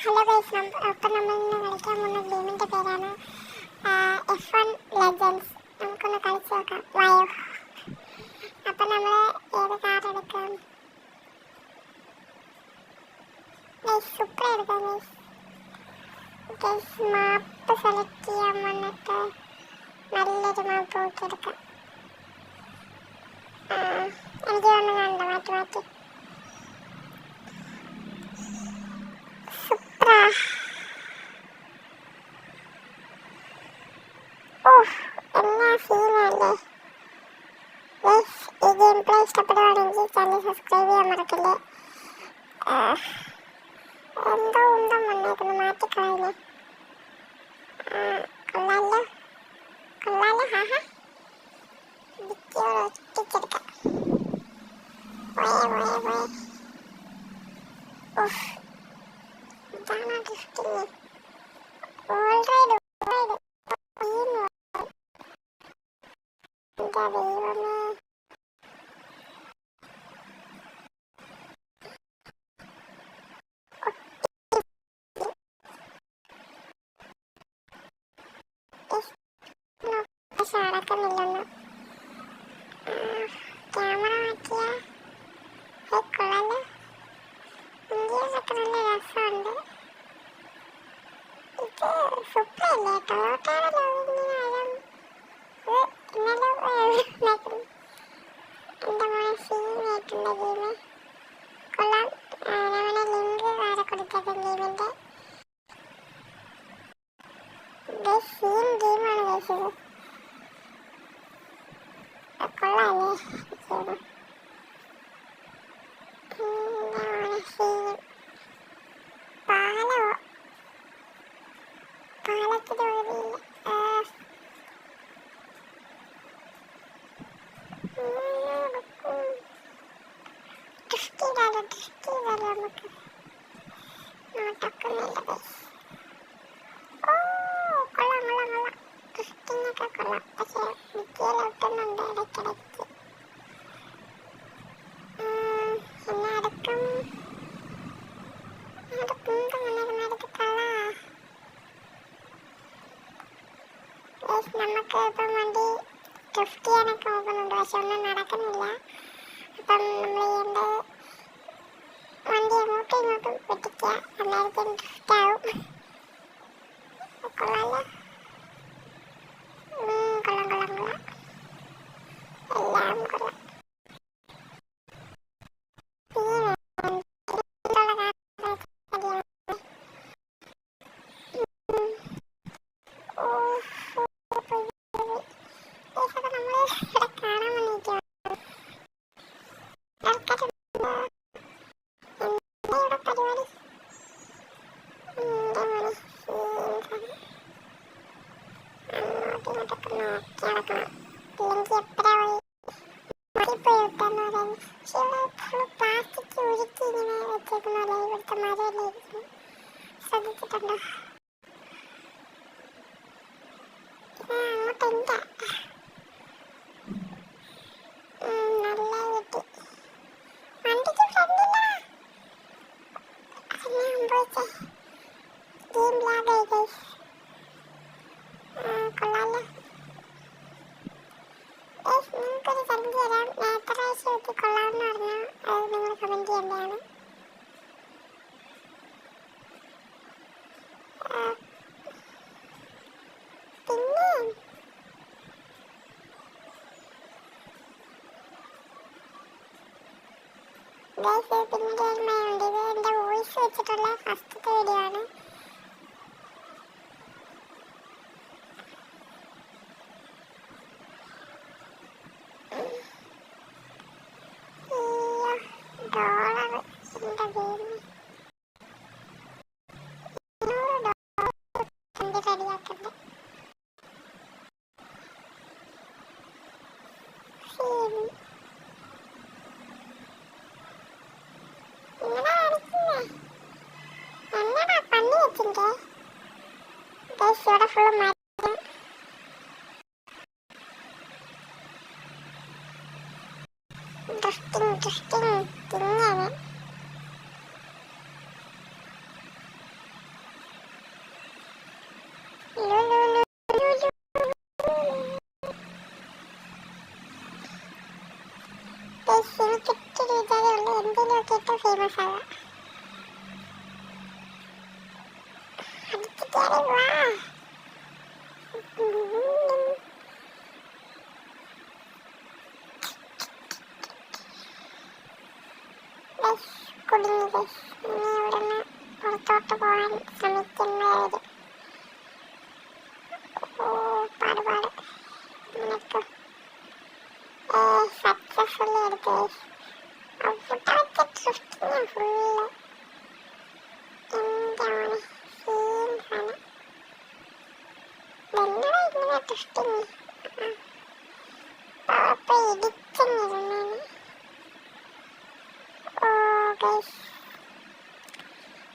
Hello guys, അപ്പം നമ്മൾ ഇന്ന് കളിക്കാൻ പോകുന്ന ഗെയിമിൻ്റെ പേരാണ് F1 ലെജൻഡ്സ്. നമുക്കൊന്ന് കളിച്ച് നോക്കാം. വായോ. അപ്പം നമ്മൾ ഏത് കാർ എടുക്കാം? സൂപ്പർ എടുക്കാം ഗൈസ്. മാപ്പ് സെലക്ട് ചെയ്യാൻ വന്നിട്ട് നല്ലൊരു മാപ്പ് നോക്കിയെടുക്കാം. എനിക്ക് ഒന്നും കണ്ട മാറ്റി എല്ലാ സീനല്ലേ. ഈ ഗെയിം പ്ലേ ഇഷ്ടപ്പെടുവാണെങ്കിൽ ചാനൽ സബ്സ്ക്രൈബ് ചെയ്യാൻ മറക്കല്ലേ. എന്തോ ഉണ്ടം വന്നേക്കുന്നു, മാറ്റിക്കളയില്ലേ. കൊള്ളാലോ ഹാ ഒറ്റിച്ചെടുക്കാം. പോയേ ഇതാണ് ഡ്രിഫ്റ്റിങ്. ഓൾറൈഡ് ദൈവമേ. പക്ഷെ അടക്കുന്നില്ലെന്ന്. ക്യാമറ മാറ്റിയ കൊള്ളാലോ. ഇന്ത്യയിലൊക്കെ നല്ല രസമുണ്ട്. ഇത് സൂപ്പറല്ലേ. ടൊയോട്ടയുടെ ലോഗിനായാലും എൻ്റെ മോനെ സീനായിട്ടുണ്ട് ഗെയിം. കൊള്ളാം. ഞാനവനെ ലിങ്ക് വേറെ കൊടുത്തേക്കും ഗെയിമിൻ്റെ. സീൻ ഗെയിമാണ് കഴിച്ചത്. കൊള്ളാല്ലേ ഗെയിം. എൻ്റെ മോനെ സീൻ. പാലത്തിൻ്റെ ഒഴിവില്ല. ദൃഷ്ടിയിലോ നമുക്ക് നോട്ടൊക്കുന്നില്ല. കൊള്ളാം. ദൃഷ്ടിനൊക്കെ കൊള്ളാം. പക്ഷെ വിദ്യയിലൊട്ടുന്നുണ്ട് ഇടയ്ക്കിടയ്ക്ക്. എന്നെ അടുക്കും അടുത്ത് കളാ. നമുക്ക് ഇപ്പം വണ്ടി ഡ്രിഫ്റ്റ് ചെയ്യാനൊക്കെ നോക്കുന്നുണ്ട്, പക്ഷെ ഒന്നും നടക്കുന്നില്ല. അപ്പം നമ്മൾ ചെയ്യേണ്ടത് വണ്ടി അങ്ങോട്ടും ഇങ്ങോട്ടും വെട്ടിക്കുക. അന്നേരത്തേക്കും ഡ്രിഫ്റ്റ് ആവും. കൊള്ളാലോ. കൊള്ളാം. എല്ലാം കൊള്ളാം. ശ്രദ്ധിച്ചിട്ടുണ്ടോ? അങ്ങോട്ടെന്താ നല്ല വീട്ടി വണ്ടിക്ക് ഫ്രണ്ടില്ല. അതെന്നാ സംഭവിച്ചേ? Game ലാഗായി guys. കൊള്ളാലോ. നിങ്ങൾക്കൊരു ചലഞ്ച് തരാം. ഞാൻ എത്ര പ്രാവശ്യം എത്തി കൊള്ളാമെന്ന് പറഞ്ഞാൽ അത് നിങ്ങൾ കമൻറ്റ് ചെയ്യേണ്ടതാണ്. പിന്നീട് ഓർമ്മയുണ്ട്, ഇത് എൻ്റെ വോയിസ് വെച്ചിട്ടുള്ള ഫസ്റ്റത്തെ വീഡിയോ ആണ്. $100 എൻ്റെ ഗെയിം റെഡിയാക്കണ്ടേ. എന്നടാ പന്നി വെച്ചിന്റെ ഇവിടെ ഫുള്ള് മാറ്റി. ഡ്രിഫ്റ്റിംഗ് തിന്നാണ്. ഫേമസ് ആവുക. അടിച്ച് കയറി വാ. കുടുങ്ങി ഗൈസ്. ഇനി ഇവിടുന്ന് പുറത്തോട്ട് പോകാൻ ശ്രമിക്കുന്നവര് പാടുപാട് നിനക്ക് സക്സസ്ഫുള്ളി എടുത്ത് ഫുട്ട വെച്ച ഡ്രിഫ്റ്റിങ് ഫുള്ള് എന്താണ് സെയിം സാധനം. ഇതെന്നടാ ഇങ്ങനെ ഡ്രിഫ്റ്റിങ് അപ്പൊ ഇടിച്ചെന്നിരുന്നേന്. ഗൈസ്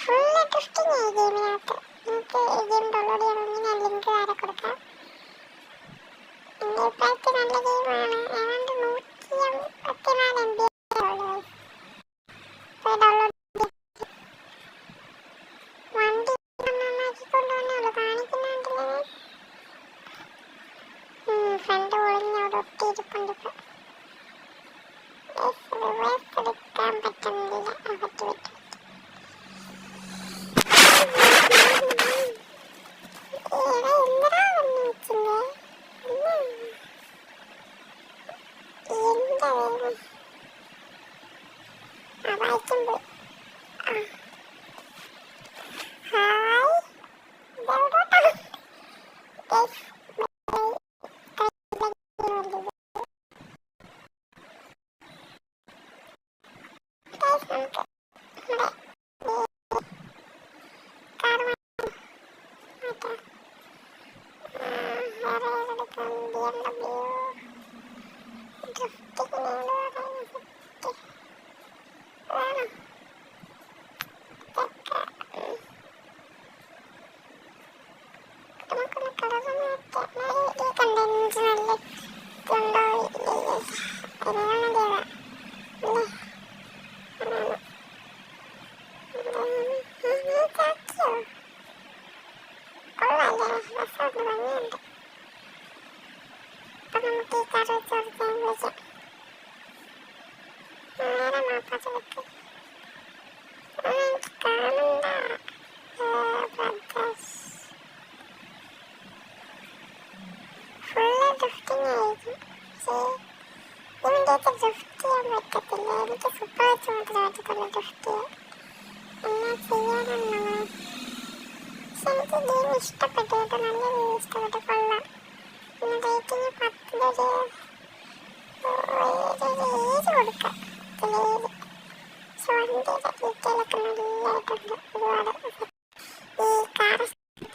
ഫുള്ള് ഡ്രിഫ്റ്റിങ് ആയി ഗെയിമിനകത്ത്. നിങ്ങൾക്ക് ഈ ഗെയിം ഡൗൺലോഡ് ചെയ്യണമെങ്കിൽ ഞാൻ ലിങ്ക് താഴെ കൊടുക്കാം. എൻ്റെ അഭിപ്രായത്തിൽ നല്ല ഗെയിമാണ്. ഏതാണ്ട് 154 MB ഡൗൺലോഡ് വണ്ടി നന്നാക്കിക്കൊണ്ട് വന്നോളൂ. കാണിക്കുന്നുണ്ടല്ലേ ഫ്രണ്ട് ഒളിഞ്ഞ് അവിടെ ഒട്ടിയിരിപ്പുണ്ട്. ഇപ്പം റിവേഴ്സ് എടുക്കാൻ പറ്റുന്നില്ല. പറ്റി ഡ്രിഫ്റ്റ് ചെയ്യാൻ പറ്റത്തില്ല. എനിക്ക് സൂപ്പർ വെച്ച് മാത്രമേ പറ്റത്തുള്ളൂ ഡ്രിഫ്റ്റ് ചെയ്യാൻ. എന്നാ ചെയ്യാനാണ്. പക്ഷെ എനിക്ക് ഗെയിം ഇഷ്ടപ്പെട്ടു കേട്ടോ. നല്ല ഗെയിം ഇഷ്ടപ്പെട്ടു. കൊള്ളാം. പിന്നെ റേറ്റിംഗ് 10 ഏജ് കൊടുക്കാം. ഏജ് പക്ഷെ വണ്ടിയുടെ ഡീറ്റെയിലൊക്കെ നല്ലതായിട്ടുണ്ട്. ഒരുപാട് ഈ കാർ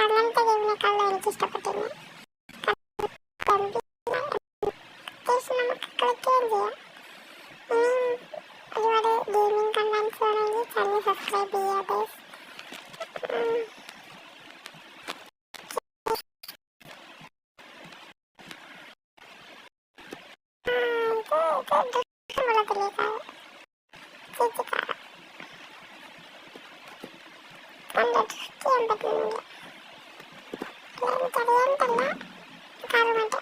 അങ്ങനത്തെ ഗെയിമിനേക്കാളും എനിക്ക് ഇഷ്ടപ്പെട്ടിരുന്നു. നമുക്ക് കളിക്കുകയും ചെയ്യാം. ഇനിയും ഒരുപാട് ഗെയിമിംഗ് കണ്ടൻസ് വേണമെങ്കിൽ ചാനൽ സബ്സ്ക്രൈബ് ചെയ്യുക. ചെയ്യാൻ പറ്റുന്നില്ല. എനിക്കറിയാൻ തന്നെ കാറുമായിട്ട്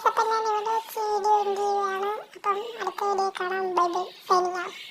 അപ്പം ഞാൻ ഇവിടെ വെച്ച് വീഡിയോ എൻഡ് ചെയ്യുകയാണ്. അപ്പം അടുത്ത വീഡിയോ കാണാം. Bye bye. Signing out.